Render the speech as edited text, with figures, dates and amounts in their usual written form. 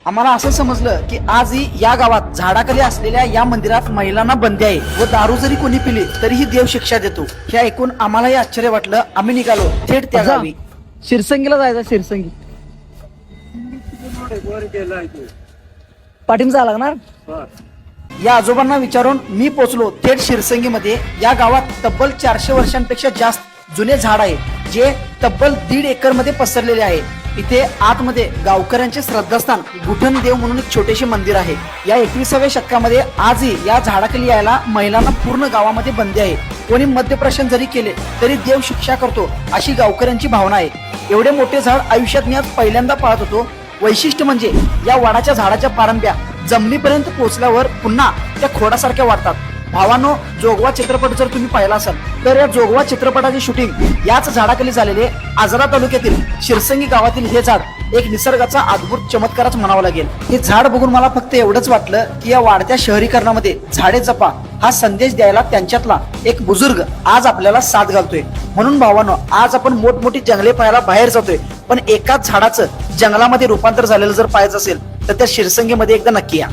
आम्हाला असं समजलं की आजही या गावात झाडाखाली असलेल्या या मंदिरात महिलांना बंदी आहे व दारू जरी कोणी पिली तरीही देव शिक्षा देतो. हे ऐकून आम्हालाही आश्चर्य वाटलं. आम्ही निघालो थेट त्या गावी. शिरसंगीला जायचं. शिरसंगी पाठिंबा लागणार. या आजोबांना विचारून मी पोहोचलो थेट शिरसंगीमध्ये. या गावात तब्बल 400 वर्षांपेक्षा जास्त जुने झाड आहे जे तब्बल 1.5 एकर मध्ये पसरलेले आहे. इथे आतमध्ये गावकऱ्यांचे श्रद्धास्थान गुठण देव म्हणून एक छोटेसे मंदिर आहे. या 21व्या शतकामध्ये आजही या झाडाखाली यायला महिलांना पूर्ण गावामध्ये बंदी आहे. कोणी मद्यप्राशन जरी केले तरी देव शिक्षा करतो अशी गावकऱ्यांची भावना आहे. एवढे मोठे झाड आयुष्यात मी आज पहिल्यांदा पाहत होतो. वैशिष्ट्य म्हणजे या वडाच्या झाडाच्या पारंब्या जमिनीपर्यंत पोहोचल्यावर पुन्हा त्या खोडासारख्या वाटतात. भावानो, जोगवा चित्रपट जर तुम्ही पाहिला असाल तर या जोगवा चित्रपटाचे शूटिंग याच झाडाखाली झालेले. आजरा तालुक्यातील शिरसंगी गावातील हे झाड एक निसर्गाचा अद्भुत चमत्कारच म्हणावा लागेल. हे झाड बघून मला फक्त एवढंच वाटलं की या वाढत्या शहरीकरणामध्ये झाडे जपा हा संदेश द्यायला त्यांच्यातला एक बुजुर्ग आज आपल्याला साथ घालतोय. म्हणून भावानो, आज आपण मोठमोठी जंगले पाहायला बाहेर जातोय, पण एकाच झाडाचं जंगलामध्ये रूपांतर झालेलं जर पाहायचं असेल तर त्या शिरसंगीमध्ये एकदा नक्की या.